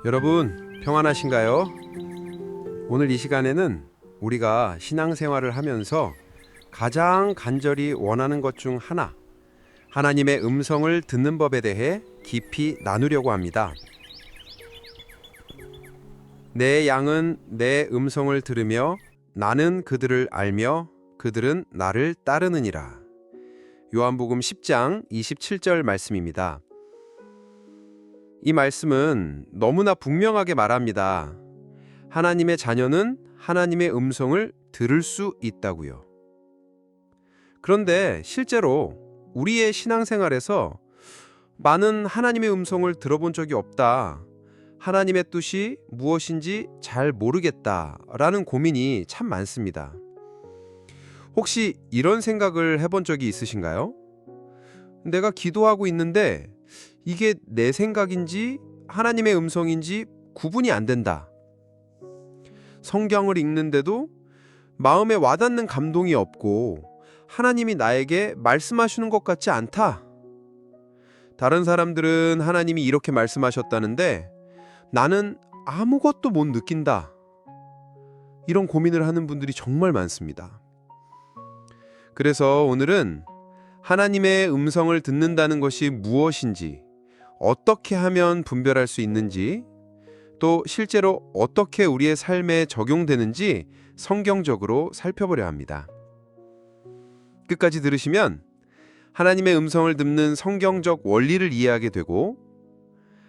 여러분 평안하신가요? 오늘 이 시간에는 우리가 신앙생활을 하면서 가장 간절히 원하는 것 중 하나, 하나님의 음성을 듣는 법에 대해 깊이 나누려고 합니다. 내 양은 내 음성을 들으며 나는 그들을 알며 그들은 나를 따르느니라. 요한복음 10장 27절 말씀입니다. 이 말씀은 너무나 분명하게 말합니다. 하나님의 자녀는 하나님의 음성을 들을 수 있다고요. 그런데 실제로 우리의 신앙생활에서 많은 하나님의 음성을 들어본 적이 없다, 하나님의 뜻이 무엇인지 잘 모르겠다라는 고민이 참 많습니다. 혹시 이런 생각을 해본 적이 있으신가요? 내가 기도하고 있는데 이게 내 생각인지 하나님의 음성인지 구분이 안 된다. 성경을 읽는데도 마음에 와닿는 감동이 없고 하나님이 나에게 말씀하시는 것 같지 않다. 다른 사람들은 하나님이 이렇게 말씀하셨다는데 나는 아무것도 못 느낀다. 이런 고민을 하는 분들이 정말 많습니다. 그래서 오늘은 하나님의 음성을 듣는다는 것이 무엇인지, 어떻게 하면 분별할 수 있는지, 또 실제로 어떻게 우리의 삶에 적용되는지 성경적으로 살펴보려 합니다. 끝까지 들으시면 하나님의 음성을 듣는 성경적 원리를 이해하게 되고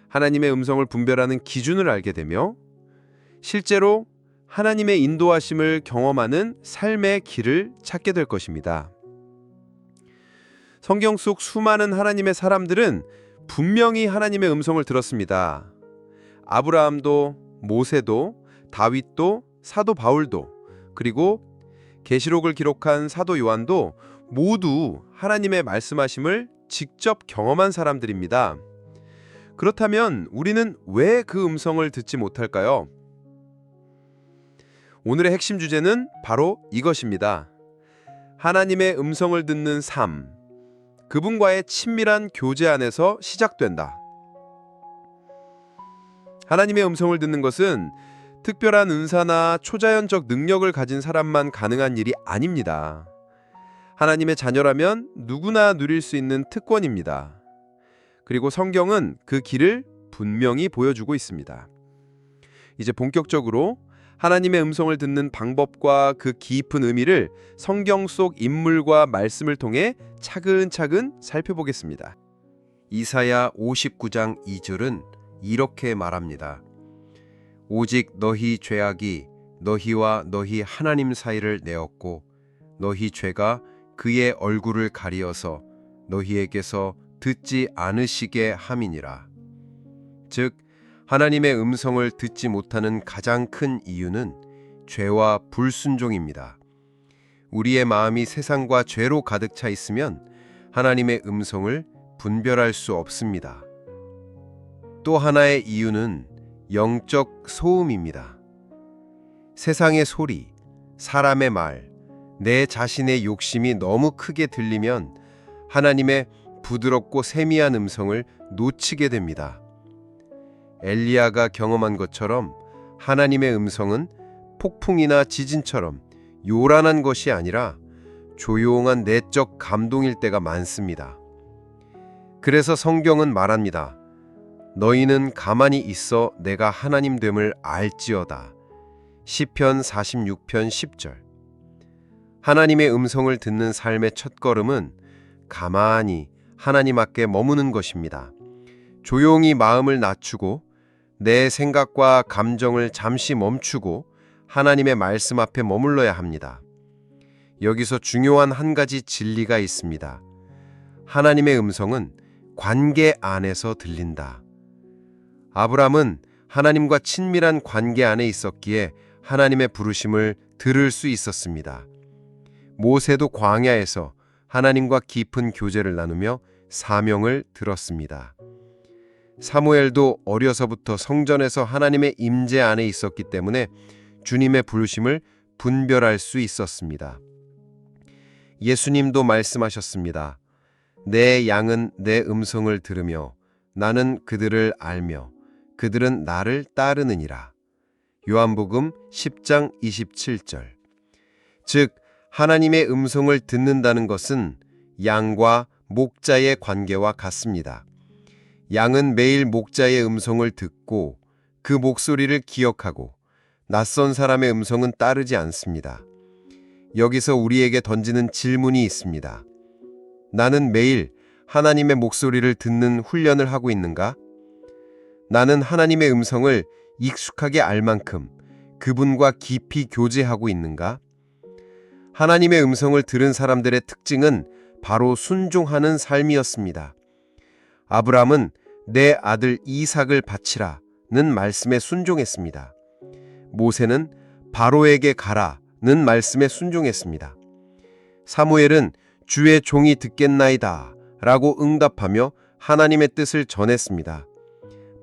하나님의 음성을 분별하는 기준을 알게 되며 실제로 하나님의 인도하심을 경험하는 삶의 길을 찾게 될 것입니다. 성경 속 수많은 하나님의 사람들은 분명히 하나님의 음성을 들었습니다. 아브라함도, 모세도, 다윗도, 사도 바울도, 그리고 계시록을 기록한 사도 요한도 모두 하나님의 말씀하심을 직접 경험한 사람들입니다. 그렇다면 우리는 왜 그 음성을 듣지 못할까요? 오늘의 핵심 주제는 바로 이것입니다. 하나님의 음성을 듣는 삶, 그분과의 친밀한 교제 안에서 시작된다. 하나님의 음성을 듣는 것은 특별한 은사나 초자연적 능력을 가진 사람만 가능한 일이 아닙니다. 하나님의 자녀라면 누구나 누릴 수 있는 특권입니다. 그리고 성경은 그 길을 분명히 보여주고 있습니다. 이제 본격적으로 하나님의 음성을 듣는 방법과 그 깊은 의미를 성경 속 인물과 말씀을 통해 차근차근 살펴보겠습니다. 이사야 59장 2절은 이렇게 말합니다. 오직 너희 죄악이 너희와 너희 하나님 사이를 내었고 너희 죄가 그의 얼굴을 가리어서 너희에게서 듣지 않으시게 함이니라. 즉 하나님의 음성을 듣지 못하는 가장 큰 이유는 죄와 불순종입니다. 우리의 마음이 세상과 죄로 가득 차 있으면 하나님의 음성을 분별할 수 없습니다. 또 하나의 이유는 영적 소음입니다. 세상의 소리, 사람의 말, 내 자신의 욕심이 너무 크게 들리면 하나님의 부드럽고 세미한 음성을 놓치게 됩니다. 엘리야가 경험한 것처럼 하나님의 음성은 폭풍이나 지진처럼 요란한 것이 아니라 조용한 내적 감동일 때가 많습니다. 그래서 성경은 말합니다. 너희는 가만히 있어 내가 하나님 됨을 알지어다. 시편 46편 10절. 하나님의 음성을 듣는 삶의 첫걸음은 가만히 하나님 앞에 머무는 것입니다. 조용히 마음을 낮추고 내 생각과 감정을 잠시 멈추고 하나님의 말씀 앞에 머물러야 합니다. 여기서 중요한 한 가지 진리가 있습니다. 하나님의 음성은 관계 안에서 들린다. 아브람은 하나님과 친밀한 관계 안에 있었기에 하나님의 부르심을 들을 수 있었습니다. 모세도 광야에서 하나님과 깊은 교제를 나누며 사명을 들었습니다. 사무엘도 어려서부터 성전에서 하나님의 임재 안에 있었기 때문에 주님의 부르심을 분별할 수 있었습니다. 예수님도 말씀하셨습니다. 내 양은 내 음성을 들으며 나는 그들을 알며 그들은 나를 따르느니라. 요한복음 10장 27절. 즉 하나님의 음성을 듣는다는 것은 양과 목자의 관계와 같습니다. 양은 매일 목자의 음성을 듣고 그 목소리를 기억하고 낯선 사람의 음성은 따르지 않습니다. 여기서 우리에게 던지는 질문이 있습니다. 나는 매일 하나님의 목소리를 듣는 훈련을 하고 있는가? 나는 하나님의 음성을 익숙하게 알 만큼 그분과 깊이 교제하고 있는가? 하나님의 음성을 들은 사람들의 특징은 바로 순종하는 삶이었습니다. 아브라함은 내 아들 이삭을 바치라는 말씀에 순종했습니다. 모세는 바로에게 가라는 말씀에 순종했습니다. 사무엘은 주의 종이 듣겠나이다 라고 응답하며 하나님의 뜻을 전했습니다.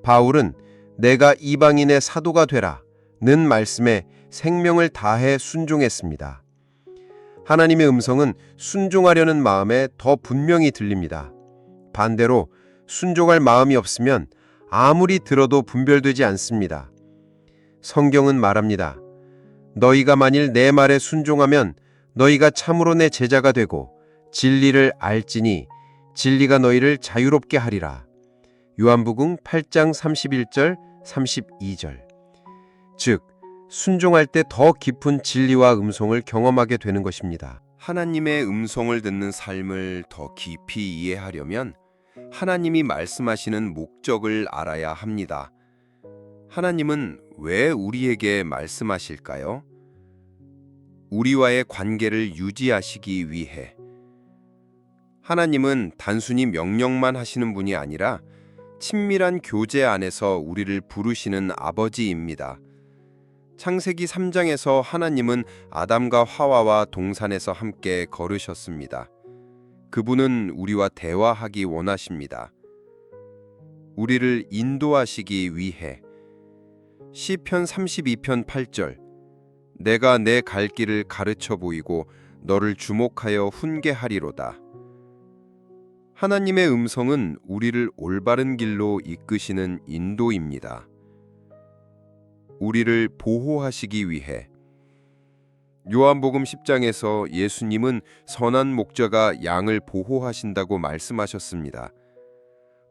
바울은 내가 이방인의 사도가 되라는 말씀에 생명을 다해 순종했습니다. 하나님의 음성은 순종하려는 마음에 더 분명히 들립니다. 반대로 순종할 마음이 없으면 아무리 들어도 분별되지 않습니다. 성경은 말합니다. 너희가 만일 내 말에 순종하면 너희가 참으로 내 제자가 되고 진리를 알지니 진리가 너희를 자유롭게 하리라. 요한복음 8장 31절, 32절. 즉, 순종할 때 더 깊은 진리와 음성을 경험하게 되는 것입니다. 하나님의 음성을 듣는 삶을 더 깊이 이해하려면 하나님이 말씀하시는 목적을 알아야 합니다. 하나님은 왜 우리에게 말씀하실까요? 우리와의 관계를 유지하시기 위해. 하나님은 단순히 명령만 하시는 분이 아니라 친밀한 교제 안에서 우리를 부르시는 아버지입니다. 창세기 3장에서 하나님은 아담과 하와와 동산에서 함께 걸으셨습니다. 그분은 우리와 대화하기 원하십니다. 우리를 인도하시기 위해. 시편 32편 8절. 내가 내 갈 길을 가르쳐 보이고 너를 주목하여 훈계하리로다. 하나님의 음성은 우리를 올바른 길로 이끄시는 인도입니다. 우리를 보호하시기 위해. 요한복음 10장에서 예수님은 선한 목자가 양을 보호하신다고 말씀하셨습니다.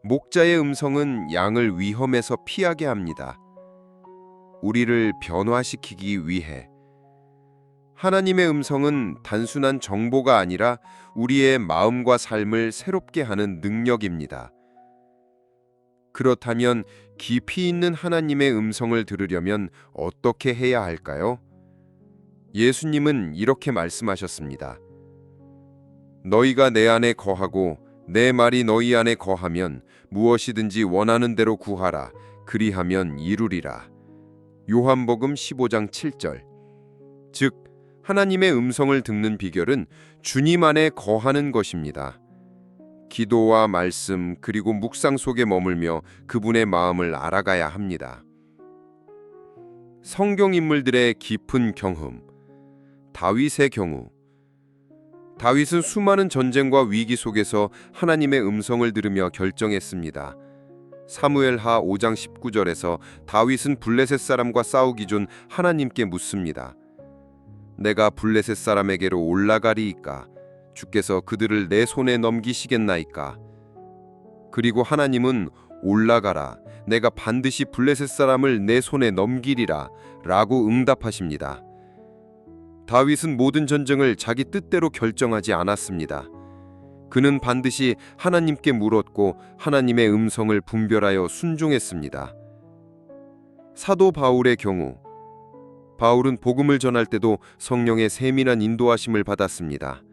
목자의 음성은 양을 위험에서 피하게 합니다. 우리를 변화시키기 위해. 하나님의 음성은 단순한 정보가 아니라 우리의 마음과 삶을 새롭게 하는 능력입니다. 그렇다면 깊이 있는 하나님의 음성을 들으려면 어떻게 해야 할까요? 예수님은 이렇게 말씀하셨습니다. 너희가 내 안에 거하고 내 말이 너희 안에 거하면 무엇이든지 원하는 대로 구하라. 그리하면 이루리라. 요한복음 15장 7절. 즉, 하나님의 음성을 듣는 비결은 주님 안에 거하는 것입니다. 기도와 말씀 그리고 묵상 속에 머물며 그분의 마음을 알아가야 합니다. 성경 인물들의 깊은 경험. 다윗의 경우. 다윗은 수많은 전쟁과 위기 속에서 하나님의 음성을 들으며 결정했습니다. 사무엘하 5장 19절에서 다윗은 블레셋 사람과 싸우기 전 하나님께 묻습니다. 내가 블레셋 사람에게로 올라가리이까? 주께서 그들을 내 손에 넘기시겠나이까? 그리고 하나님은 올라가라. 내가 반드시 블레셋 사람을 내 손에 넘기리라 라고 응답하십니다. 다윗은 모든 전쟁을 자기 뜻대로 결정하지 않았습니다. 그는 반드시 하나님께 물었고 하나님의 음성을 분별하여 순종했습니다. 사도 바울의 경우. 바울은 복음을 전할 때도 성령의 세밀한 인도하심을 받았습니다.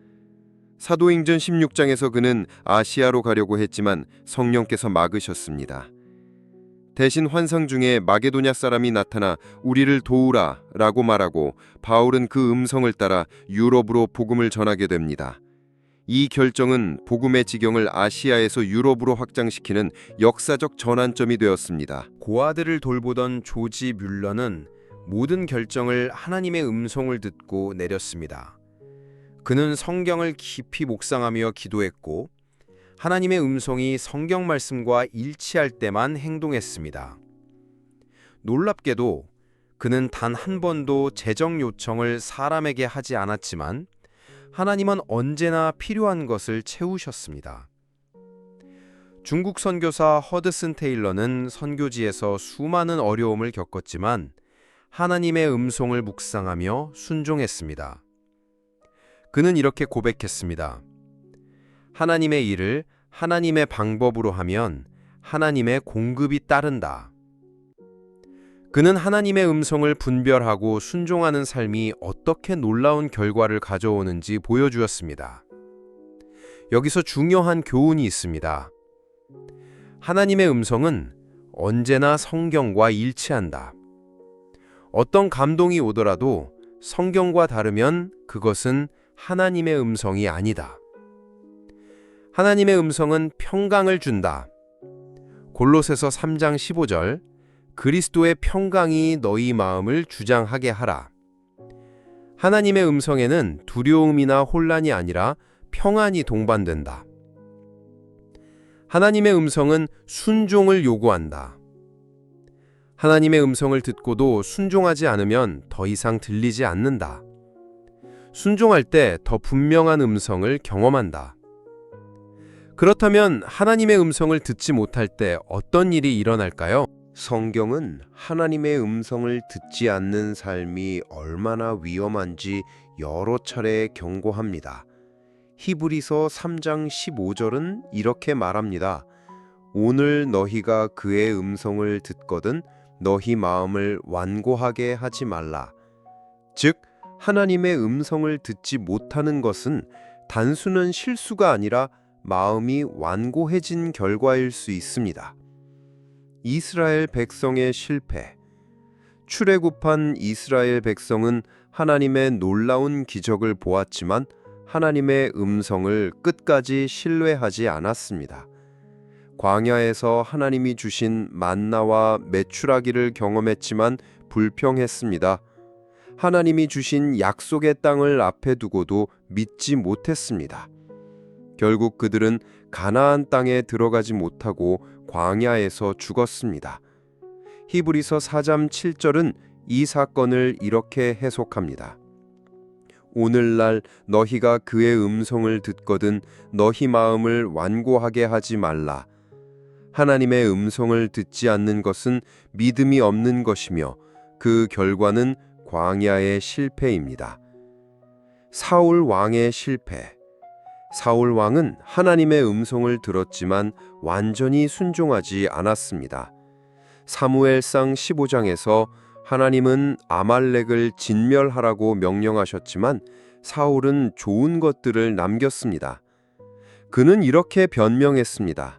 사도행전 16장에서 그는 아시아로 가려고 했지만 성령께서 막으셨습니다. 대신 환상 중에 마게도냐 사람이 나타나 우리를 도우라 라고 말하고 바울은 그 음성을 따라 유럽으로 복음을 전하게 됩니다. 이 결정은 복음의 지경을 아시아에서 유럽으로 확장시키는 역사적 전환점이 되었습니다. 고아들을 돌보던 조지 뮬러는 모든 결정을 하나님의 음성을 듣고 내렸습니다. 그는 성경을 깊이 묵상하며 기도했고 하나님의 음성이 성경 말씀과 일치할 때만 행동했습니다. 놀랍게도 그는 단 한 번도 재정 요청을 사람에게 하지 않았지만 하나님은 언제나 필요한 것을 채우셨습니다. 중국 선교사 허드슨 테일러는 선교지에서 수많은 어려움을 겪었지만 하나님의 음성을 묵상하며 순종했습니다. 그는 이렇게 고백했습니다. 하나님의 일을 하나님의 방법으로 하면 하나님의 공급이 따른다. 그는 하나님의 음성을 분별하고 순종하는 삶이 어떻게 놀라운 결과를 가져오는지 보여주었습니다. 여기서 중요한 교훈이 있습니다. 하나님의 음성은 언제나 성경과 일치한다. 어떤 감동이 오더라도 성경과 다르면 그것은 하나님의 음성이 아니다. 하나님의 음성은 평강을 준다. 골로새서 3장 15절 그리스도의 평강이 너희 마음을 주장하게 하라. 하나님의 음성에는 두려움이나 혼란이 아니라 평안이 동반된다. 하나님의 음성은 순종을 요구한다. 하나님의 음성을 듣고도 순종하지 않으면 더 이상 들리지 않는다. 순종할 때 더 분명한 음성을 경험한다. 그렇다면 하나님의 음성을 듣지 못할 때 어떤 일이 일어날까요? 성경은 하나님의 음성을 듣지 않는 삶이 얼마나 위험한지 여러 차례 경고합니다. 히브리서 3장 15절은 이렇게 말합니다. 오늘 너희가 그의 음성을 듣거든 너희 마음을 완고하게 하지 말라. 즉, 하나님의 음성을 듣지 못하는 것은 단순한 실수가 아니라 마음이 완고해진 결과일 수 있습니다. 이스라엘 백성의 실패. 출애굽한 이스라엘 백성은 하나님의 놀라운 기적을 보았지만 하나님의 음성을 끝까지 신뢰하지 않았습니다. 광야에서 하나님이 주신 만나와 메추라기를 경험했지만 불평했습니다. 하나님이 주신 약속의 땅을 앞에 두고도 믿지 못했습니다. 결국 그들은 가나안 땅에 들어가지 못하고 광야에서 죽었습니다. 히브리서 4장 7절은 이 사건을 이렇게 해석합니다. 오늘날 너희가 그의 음성을 듣거든 너희 마음을 완고하게 하지 말라. 하나님의 음성을 듣지 않는 것은 믿음이 없는 것이며 그 결과는 광야의 실패입니다. 사울 왕의 실패. 사울 왕은 하나님의 음성을 들었지만 완전히 순종하지 않았습니다. 사무엘상 15장에서 하나님은 아말렉을 진멸하라고 명령하셨지만 사울은 좋은 것들을 남겼습니다. 그는 이렇게 변명했습니다.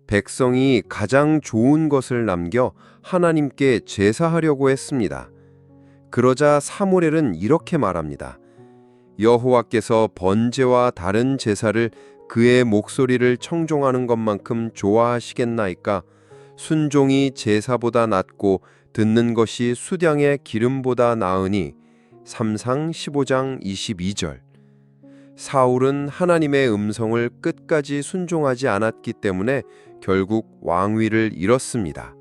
백성이 가장 좋은 것을 남겨 하나님께 제사하려고 했습니다. 그러자 사무엘은 이렇게 말합니다. 여호와께서 번제와 다른 제사를 그의 목소리를 청종하는 것만큼 좋아하시겠나이까? 순종이 제사보다 낫고 듣는 것이 수량의 기름보다 나으니. 삼상 15장 22절. 사울은 하나님의 음성을 끝까지 순종하지 않았기 때문에 결국 왕위를 잃었습니다.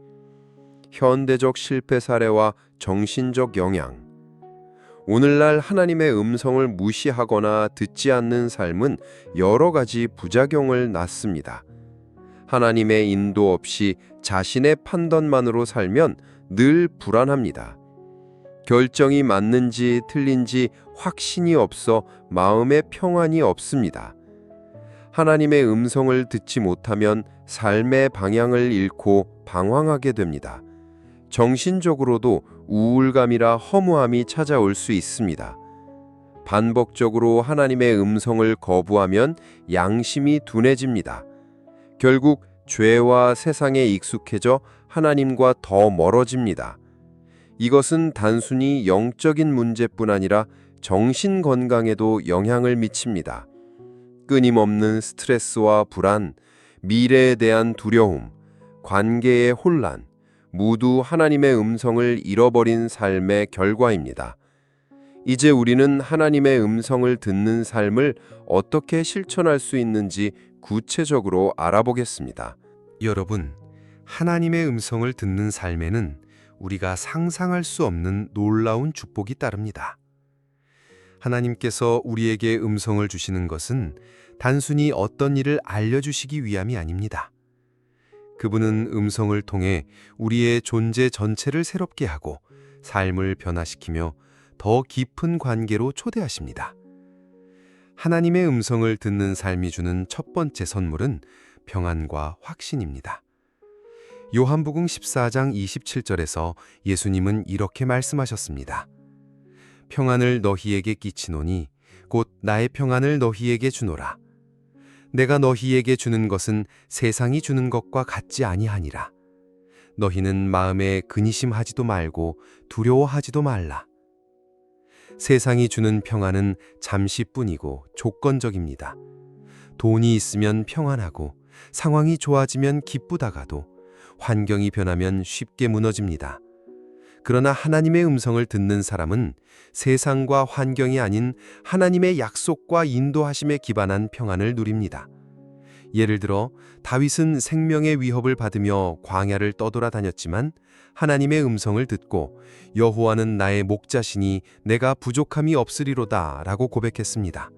현대적 실패 사례와 정신적 영향. 오늘날 하나님의 음성을 무시하거나 듣지 않는 삶은 여러 가지 부작용을 낳습니다. 하나님의 인도 없이 자신의 판단만으로 살면 늘 불안합니다. 결정이 맞는지 틀린지 확신이 없어 마음의 평안이 없습니다. 하나님의 음성을 듣지 못하면 삶의 방향을 잃고 방황하게 됩니다. 정신적으로도 우울감이라 허무함이 찾아올 수 있습니다. 반복적으로 하나님의 음성을 거부하면 양심이 둔해집니다. 결국 죄와 세상에 익숙해져 하나님과 더 멀어집니다. 이것은 단순히 영적인 문제뿐 아니라 정신 건강에도 영향을 미칩니다. 끊임없는 스트레스와 불안, 미래에 대한 두려움, 관계의 혼란, 모두 하나님의 음성을 잃어버린 삶의 결과입니다. 이제 우리는 하나님의 음성을 듣는 삶을 어떻게 실천할 수 있는지 구체적으로 알아보겠습니다. 여러분, 하나님의 음성을 듣는 삶에는 우리가 상상할 수 없는 놀라운 축복이 따릅니다. 하나님께서 우리에게 음성을 주시는 것은 단순히 어떤 일을 알려주시기 위함이 아닙니다. 그분은 음성을 통해 우리의 존재 전체를 새롭게 하고 삶을 변화시키며 더 깊은 관계로 초대하십니다. 하나님의 음성을 듣는 삶이 주는 첫 번째 선물은 평안과 확신입니다. 요한복음 14장 27절에서 예수님은 이렇게 말씀하셨습니다. 평안을 너희에게 끼치노니 곧 나의 평안을 너희에게 주노라. 내가 너희에게 주는 것은 세상이 주는 것과 같지 아니하니라. 너희는 마음에 근심하지도 말고 두려워하지도 말라. 세상이 주는 평안은 잠시뿐이고 조건적입니다. 돈이 있으면 평안하고 상황이 좋아지면 기쁘다가도 환경이 변하면 쉽게 무너집니다. 그러나 하나님의 음성을 듣는 사람은 세상과 환경이 아닌 하나님의 약속과 인도하심에 기반한 평안을 누립니다. 예를 들어 다윗은 생명의 위협을 받으며 광야를 떠돌아다녔지만 하나님의 음성을 듣고 여호와는 나의 목자시니 내가 부족함이 없으리로다 라고 고백했습니다.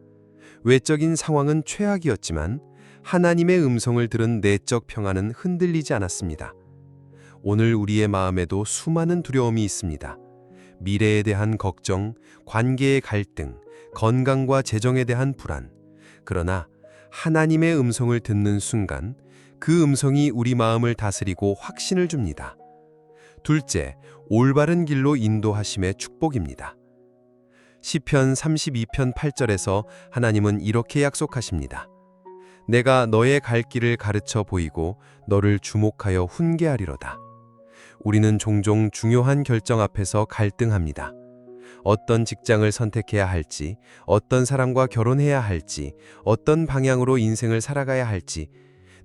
외적인 상황은 최악이었지만 하나님의 음성을 들은 내적 평안은 흔들리지 않았습니다. 오늘 우리의 마음에도 수많은 두려움이 있습니다. 미래에 대한 걱정, 관계의 갈등, 건강과 재정에 대한 불안. 그러나 하나님의 음성을 듣는 순간 그 음성이 우리 마음을 다스리고 확신을 줍니다. 둘째, 올바른 길로 인도하심의 축복입니다. 시편 32편 8절에서 하나님은 이렇게 약속하십니다. 내가 너의 갈 길을 가르쳐 보이고 너를 주목하여 훈계하리로다. 우리는 종종 중요한 결정 앞에서 갈등합니다. 어떤 직장을 선택해야 할지, 어떤 사람과 결혼해야 할지, 어떤 방향으로 인생을 살아가야 할지,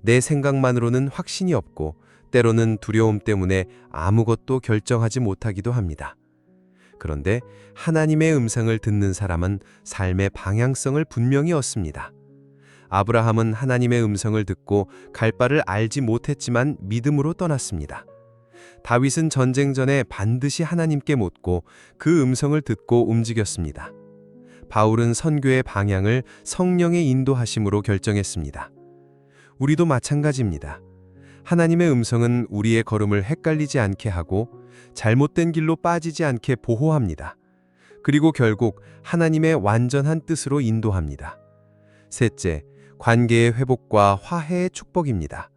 내 생각만으로는 확신이 없고 때로는 두려움 때문에 아무것도 결정하지 못하기도 합니다. 그런데 하나님의 음성을 듣는 사람은 삶의 방향성을 분명히 얻습니다. 아브라함은 하나님의 음성을 듣고 갈 바를 알지 못했지만 믿음으로 떠났습니다. 다윗은 전쟁 전에 반드시 하나님께 묻고 그 음성을 듣고 움직였습니다. 바울은 선교의 방향을 성령의 인도하심으로 결정했습니다. 우리도 마찬가지입니다. 하나님의 음성은 우리의 걸음을 헷갈리지 않게 하고 잘못된 길로 빠지지 않게 보호합니다. 그리고 결국 하나님의 완전한 뜻으로 인도합니다. 셋째, 관계의 회복과 화해의 축복입니다.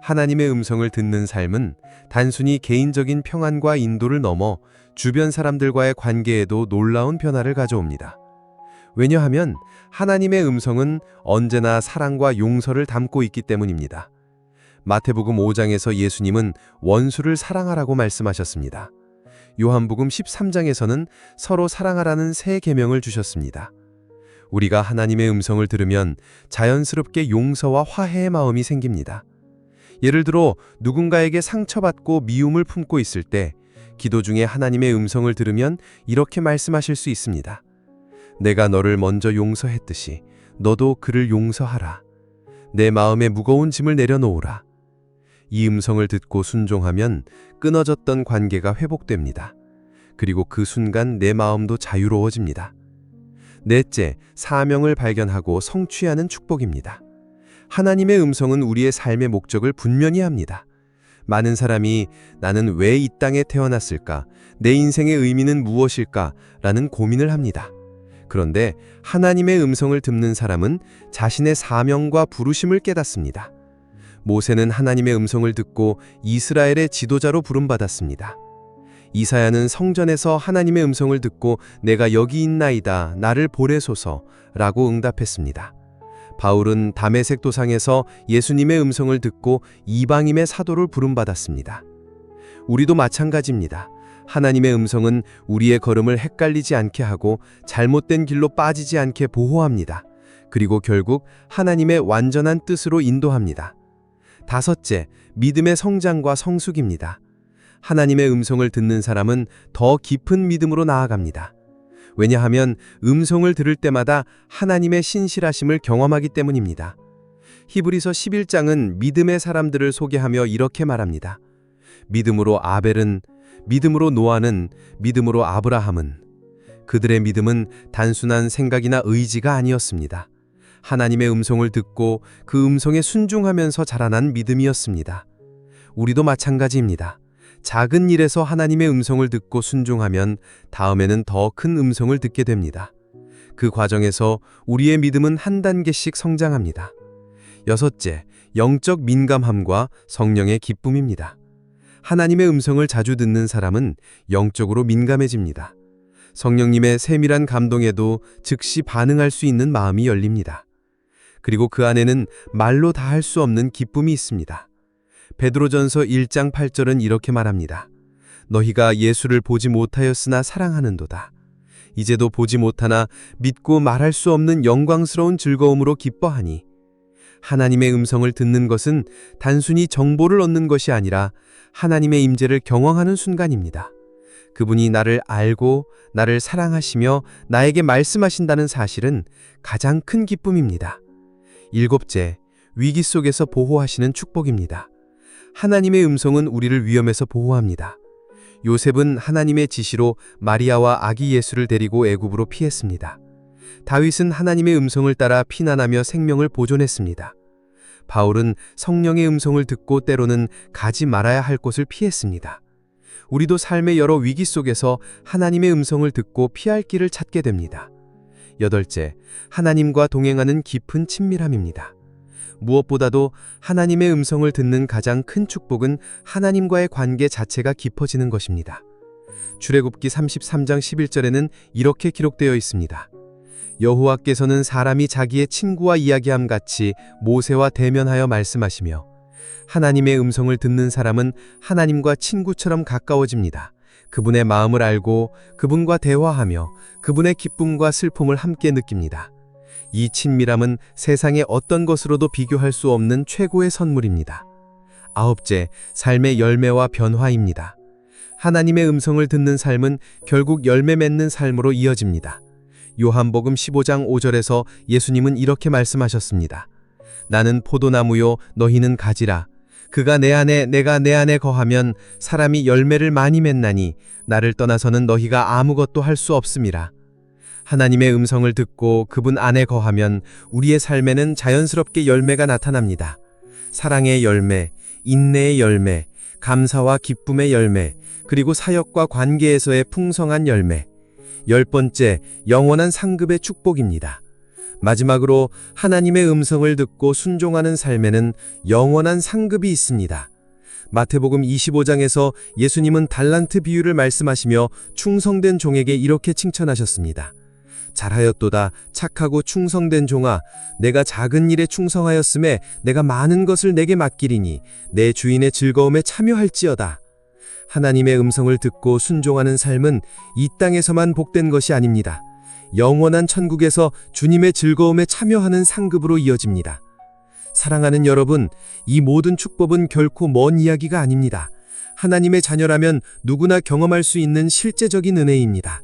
하나님의 음성을 듣는 삶은 단순히 개인적인 평안과 인도를 넘어 주변 사람들과의 관계에도 놀라운 변화를 가져옵니다. 왜냐하면 하나님의 음성은 언제나 사랑과 용서를 담고 있기 때문입니다. 마태복음 5장에서 예수님은 원수를 사랑하라고 말씀하셨습니다. 요한복음 13장에서는 서로 사랑하라는 새 계명을 주셨습니다. 우리가 하나님의 음성을 들으면 자연스럽게 용서와 화해의 마음이 생깁니다. 예를 들어 누군가에게 상처받고 미움을 품고 있을 때 기도 중에 하나님의 음성을 들으면 이렇게 말씀하실 수 있습니다. 내가 너를 먼저 용서했듯이 너도 그를 용서하라. 내 마음에 무거운 짐을 내려놓으라. 이 음성을 듣고 순종하면 끊어졌던 관계가 회복됩니다. 그리고 그 순간 내 마음도 자유로워집니다. 넷째, 사명을 발견하고 성취하는 축복입니다. 하나님의 음성은 우리의 삶의 목적을 분명히 합니다. 많은 사람이 나는 왜 이 땅에 태어났을까? 내 인생의 의미는 무엇일까? 라는 고민을 합니다. 그런데 하나님의 음성을 듣는 사람은 자신의 사명과 부르심을 깨닫습니다. 모세는 하나님의 음성을 듣고 이스라엘의 지도자로 부름받았습니다. 이사야는 성전에서 하나님의 음성을 듣고 내가 여기 있나이다, 나를 보내소서 라고 응답했습니다. 바울은 다메섹 도상에서 예수님의 음성을 듣고 이방인의 사도를 부름받았습니다. 우리도 마찬가지입니다. 하나님의 음성은 우리의 걸음을 헷갈리지 않게 하고 잘못된 길로 빠지지 않게 보호합니다. 그리고 결국 하나님의 완전한 뜻으로 인도합니다. 다섯째, 믿음의 성장과 성숙입니다. 하나님의 음성을 듣는 사람은 더 깊은 믿음으로 나아갑니다. 왜냐하면 음성을 들을 때마다 하나님의 신실하심을 경험하기 때문입니다. 히브리서 11장은 믿음의 사람들을 소개하며 이렇게 말합니다. 믿음으로 아벨은 믿음으로 노아는, 믿음으로 아브라함은. 그들의 믿음은 단순한 생각이나 의지가 아니었습니다. 하나님의 음성을 듣고 그 음성에 순종하면서 자라난 믿음이었습니다. 우리도 마찬가지입니다. 작은 일에서 하나님의 음성을 듣고 순종하면 다음에는 더 큰 음성을 듣게 됩니다. 그 과정에서 우리의 믿음은 한 단계씩 성장합니다. 여섯째, 영적 민감함과 성령의 기쁨입니다. 하나님의 음성을 자주 듣는 사람은 영적으로 민감해집니다. 성령님의 세밀한 감동에도 즉시 반응할 수 있는 마음이 열립니다. 그리고 그 안에는 말로 다 할 수 없는 기쁨이 있습니다. 베드로전서 1장 8절은 이렇게 말합니다. 너희가 예수를 보지 못하였으나 사랑하는도다. 이제도 보지 못하나 믿고 말할 수 없는 영광스러운 즐거움으로 기뻐하니. 하나님의 음성을 듣는 것은 단순히 정보를 얻는 것이 아니라 하나님의 임재를 경험하는 순간입니다. 그분이 나를 알고 나를 사랑하시며 나에게 말씀하신다는 사실은 가장 큰 기쁨입니다. 일곱째, 위기 속에서 보호하시는 축복입니다. 하나님의 음성은 우리를 위험에서 보호합니다. 요셉은 하나님의 지시로 마리아와 아기 예수를 데리고 애굽으로 피했습니다. 다윗은 하나님의 음성을 따라 피난하며 생명을 보존했습니다. 바울은 성령의 음성을 듣고 때로는 가지 말아야 할 곳을 피했습니다. 우리도 삶의 여러 위기 속에서 하나님의 음성을 듣고 피할 길을 찾게 됩니다. 여덟째, 하나님과 동행하는 깊은 친밀함입니다. 무엇보다도 하나님의 음성을 듣는 가장 큰 축복은 하나님과의 관계 자체가 깊어지는 것입니다. 출애굽기 33장 11절에는 이렇게 기록되어 있습니다. 여호와께서는 사람이 자기의 친구와 이야기함 같이 모세와 대면하여 말씀하시며 하나님의 음성을 듣는 사람은 하나님과 친구처럼 가까워집니다. 그분의 마음을 알고 그분과 대화하며 그분의 기쁨과 슬픔을 함께 느낍니다. 이 친밀함은 세상의 어떤 것으로도 비교할 수 없는 최고의 선물입니다. 아홉째, 삶의 열매와 변화입니다. 하나님의 음성을 듣는 삶은 결국 열매 맺는 삶으로 이어집니다. 요한복음 15장 5절에서 예수님은 이렇게 말씀하셨습니다. 나는 포도나무요 너희는 가지라. 그가 내 안에 내가 내 안에 거하면 사람이 열매를 많이 맺나니 나를 떠나서는 너희가 아무것도 할 수 없음이라. 하나님의 음성을 듣고 그분 안에 거하면 우리의 삶에는 자연스럽게 열매가 나타납니다. 사랑의 열매, 인내의 열매, 감사와 기쁨의 열매, 그리고 사역과 관계에서의 풍성한 열매. 10번째, 영원한 상급의 축복입니다. 마지막으로 하나님의 음성을 듣고 순종하는 삶에는 영원한 상급이 있습니다. 마태복음 25장에서 예수님은 달란트 비유를 말씀하시며 충성된 종에게 이렇게 칭찬하셨습니다. 잘하였도다 착하고 충성된 종아, 내가 작은 일에 충성하였음에 내가 많은 것을 내게 맡기리니 내 주인의 즐거움에 참여할지어다. 하나님의 음성을 듣고 순종하는 삶은 이 땅에서만 복된 것이 아닙니다. 영원한 천국에서 주님의 즐거움에 참여하는 상급으로 이어집니다. 사랑하는 여러분, 이 모든 축복은 결코 먼 이야기가 아닙니다. 하나님의 자녀라면 누구나 경험할 수 있는 실제적인 은혜입니다.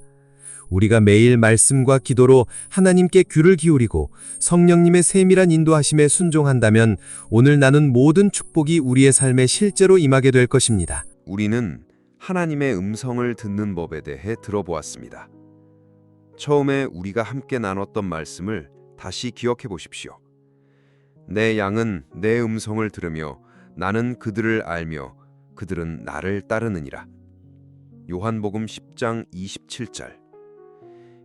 우리가 매일 말씀과 기도로 하나님께 귀를 기울이고 성령님의 세밀한 인도하심에 순종한다면 오늘 나눈 모든 축복이 우리의 삶에 실제로 임하게 될 것입니다. 우리는 하나님의 음성을 듣는 법에 대해 들어보았습니다. 처음에 우리가 함께 나눴던 말씀을 다시 기억해 보십시오. 내 양은 내 음성을 들으며 나는 그들을 알며 그들은 나를 따르느니라. 요한복음 10장 27절.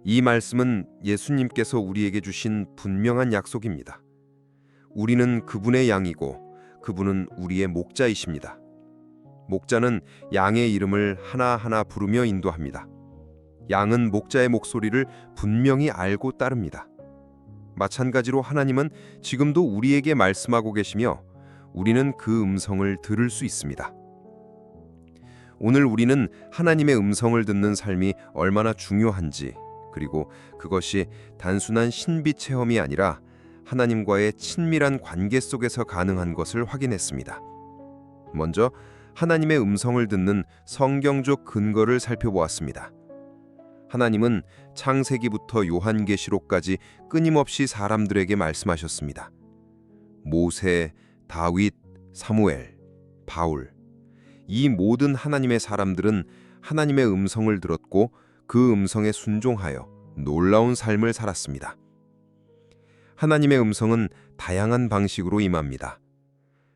이 말씀은 예수님께서 우리에게 주신 분명한 약속입니다. 우리는 그분의 양이고 그분은 우리의 목자이십니다. 목자는 양의 이름을 하나하나 부르며 인도합니다. 양은 목자의 목소리를 분명히 알고 따릅니다. 마찬가지로 하나님은 지금도 우리에게 말씀하고 계시며 우리는 그 음성을 들을 수 있습니다. 오늘 우리는 하나님의 음성을 듣는 삶이 얼마나 중요한지, 그리고 그것이 단순한 신비 체험이 아니라 하나님과의 친밀한 관계 속에서 가능한 것을 확인했습니다. 먼저 하나님의 음성을 듣는 성경적 근거를 살펴보았습니다. 하나님은 창세기부터 요한계시록까지 끊임없이 사람들에게 말씀하셨습니다. 모세, 다윗, 사무엘, 바울. 이 모든 하나님의 사람들은 하나님의 음성을 들었고 그 음성에 순종하여 놀라운 삶을 살았습니다. 하나님의 음성은 다양한 방식으로 임합니다.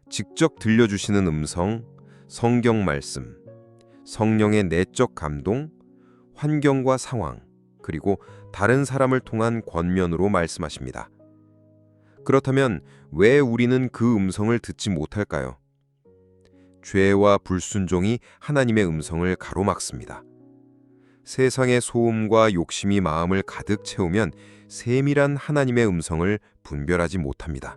직접 들려주시는 음성, 성경 말씀, 성령의 내적 감동, 환경과 상황, 그리고 다른 사람을 통한 권면으로 말씀하십니다. 그렇다면 왜 우리는 그 음성을 듣지 못할까요? 죄와 불순종이 하나님의 음성을 가로막습니다. 세상의 소음과 욕심이 마음을 가득 채우면 세밀한 하나님의 음성을 분별하지 못합니다.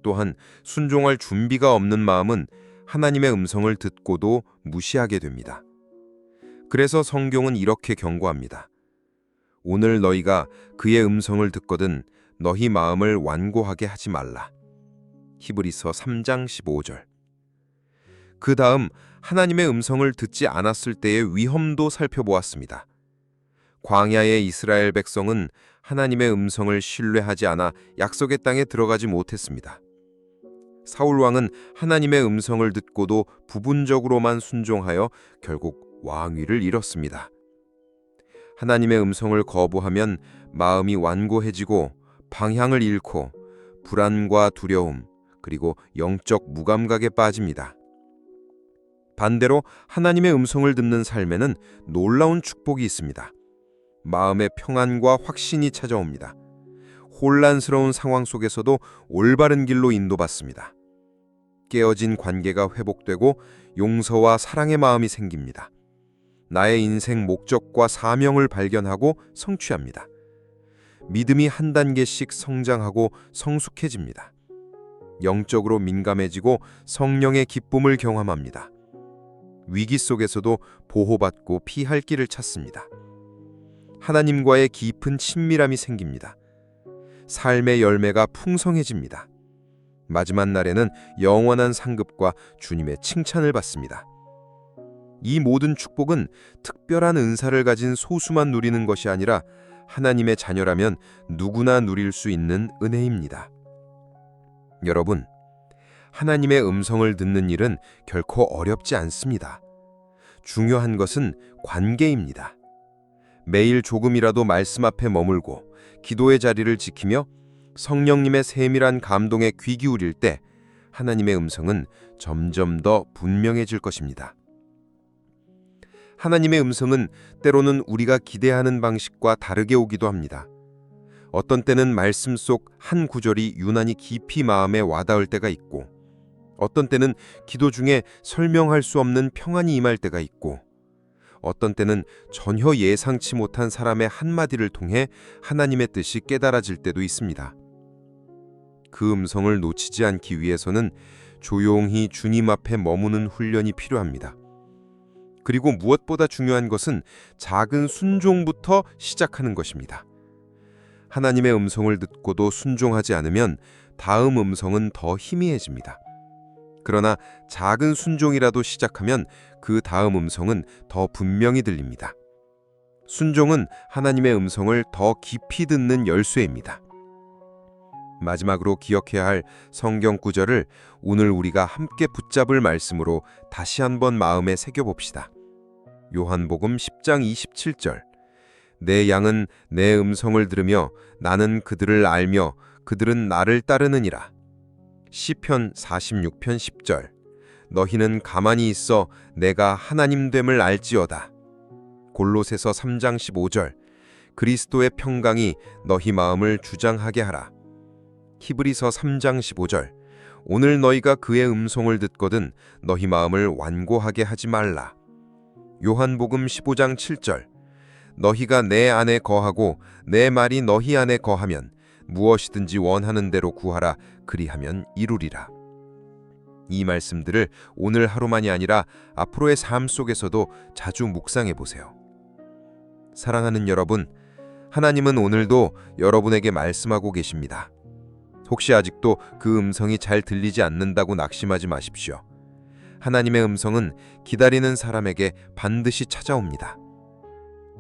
또한 순종할 준비가 없는 마음은 하나님의 음성을 듣고도 무시하게 됩니다. 그래서 성경은 이렇게 경고합니다. 오늘 너희가 그의 음성을 듣거든 너희 마음을 완고하게 하지 말라. 히브리서 3장 15절. 그 다음 하나님의 음성을 듣지 않았을 때의 위험도 살펴보았습니다. 광야의 이스라엘 백성은 하나님의 음성을 신뢰하지 않아 약속의 땅에 들어가지 못했습니다. 사울 왕은 하나님의 음성을 듣고도 부분적으로만 순종하여 결국 왕위를 잃었습니다. 하나님의 음성을 거부하면 마음이 완고해지고 방향을 잃고 불안과 두려움, 그리고 영적 무감각에 빠집니다. 반대로 하나님의 음성을 듣는 삶에는 놀라운 축복이 있습니다. 마음의 평안과 확신이 찾아옵니다. 혼란스러운 상황 속에서도 올바른 길로 인도받습니다. 깨어진 관계가 회복되고 용서와 사랑의 마음이 생깁니다. 나의 인생 목적과 사명을 발견하고 성취합니다. 믿음이 한 단계씩 성장하고 성숙해집니다. 영적으로 민감해지고 성령의 기쁨을 경험합니다. 위기 속에서도 보호받고 피할 길을 찾습니다. 하나님과의 깊은 친밀함이 생깁니다. 삶의 열매가 풍성해집니다. 마지막 날에는 영원한 상급과 주님의 칭찬을 받습니다. 이 모든 축복은 특별한 은사를 가진 소수만 누리는 것이 아니라 하나님의 자녀라면 누구나 누릴 수 있는 은혜입니다. 여러분, 하나님의 음성을 듣는 일은 결코 어렵지 않습니다. 중요한 것은 관계입니다. 매일 조금이라도 말씀 앞에 머물고 기도의 자리를 지키며 성령님의 세밀한 감동에 귀 기울일 때 하나님의 음성은 점점 더 분명해질 것입니다. 하나님의 음성은 때로는 우리가 기대하는 방식과 다르게 오기도 합니다. 어떤 때는 말씀 속 한 구절이 유난히 깊이 마음에 와닿을 때가 있고, 어떤 때는 기도 중에 설명할 수 없는 평안이 임할 때가 있고, 어떤 때는 전혀 예상치 못한 사람의 한마디를 통해 하나님의 뜻이 깨달아질 때도 있습니다. 그 음성을 놓치지 않기 위해서는 조용히 주님 앞에 머무는 훈련이 필요합니다. 그리고 무엇보다 중요한 것은 작은 순종부터 시작하는 것입니다. 하나님의 음성을 듣고도 순종하지 않으면 다음 음성은 더 희미해집니다. 그러나 작은 순종이라도 시작하면 그 다음 음성은 더 분명히 들립니다. 순종은 하나님의 음성을 더 깊이 듣는 열쇠입니다. 마지막으로 기억해야 할 성경 구절을 오늘 우리가 함께 붙잡을 말씀으로 다시 한번 마음에 새겨봅시다. 요한복음 10장 27절. 내 양은 내 음성을 들으며 나는 그들을 알며 그들은 나를 따르느니라. 시편 46편 10절. 너희는 가만히 있어 내가 하나님됨을 알지어다. 골로새서 3장 15절. 그리스도의 평강이 너희 마음을 주장하게 하라. 히브리서 3장 15절. 오늘 너희가 그의 음성을 듣거든 너희 마음을 완고하게 하지 말라. 요한복음 15장 7절. 너희가 내 안에 거하고 내 말이 너희 안에 거하면 무엇이든지 원하는 대로 구하라. 그리하면 이루리라. 이 말씀들을 오늘 하루만이 아니라 앞으로의 삶 속에서도 자주 묵상해 보세요. 사랑하는 여러분, 하나님은 오늘도 여러분에게 말씀하고 계십니다. 혹시 아직도 그 음성이 잘 들리지 않는다고 낙심하지 마십시오. 하나님의 음성은 기다리는 사람에게 반드시 찾아옵니다.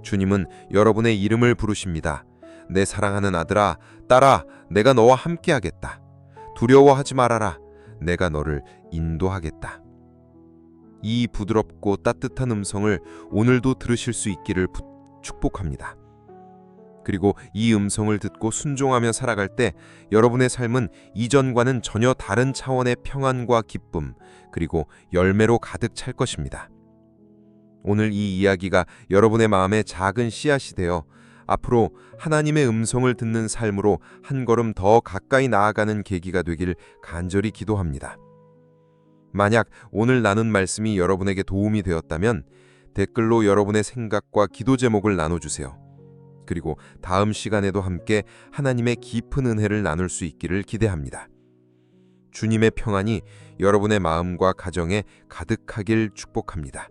주님은 여러분의 이름을 부르십니다. 내 사랑하는 아들아, 딸아, 내가 너와 함께하겠다. 두려워하지 말아라. 내가 너를 인도하겠다. 이 부드럽고 따뜻한 음성을 오늘도 들으실 수 있기를 축복합니다. 그리고 이 음성을 듣고 순종하며 살아갈 때 여러분의 삶은 이전과는 전혀 다른 차원의 평안과 기쁨, 그리고 열매로 가득 찰 것입니다. 오늘 이 이야기가 여러분의 마음에 작은 씨앗이 되어 앞으로 하나님의 음성을 듣는 삶으로 한 걸음 더 가까이 나아가는 계기가 되길 간절히 기도합니다. 만약 오늘 나눈 말씀이 여러분에게 도움이 되었다면 댓글로 여러분의 생각과 기도 제목을 나눠주세요. 그리고 다음 시간에도 함께 하나님의 깊은 은혜를 나눌 수 있기를 기대합니다. 주님의 평안이 여러분의 마음과 가정에 가득하길 축복합니다.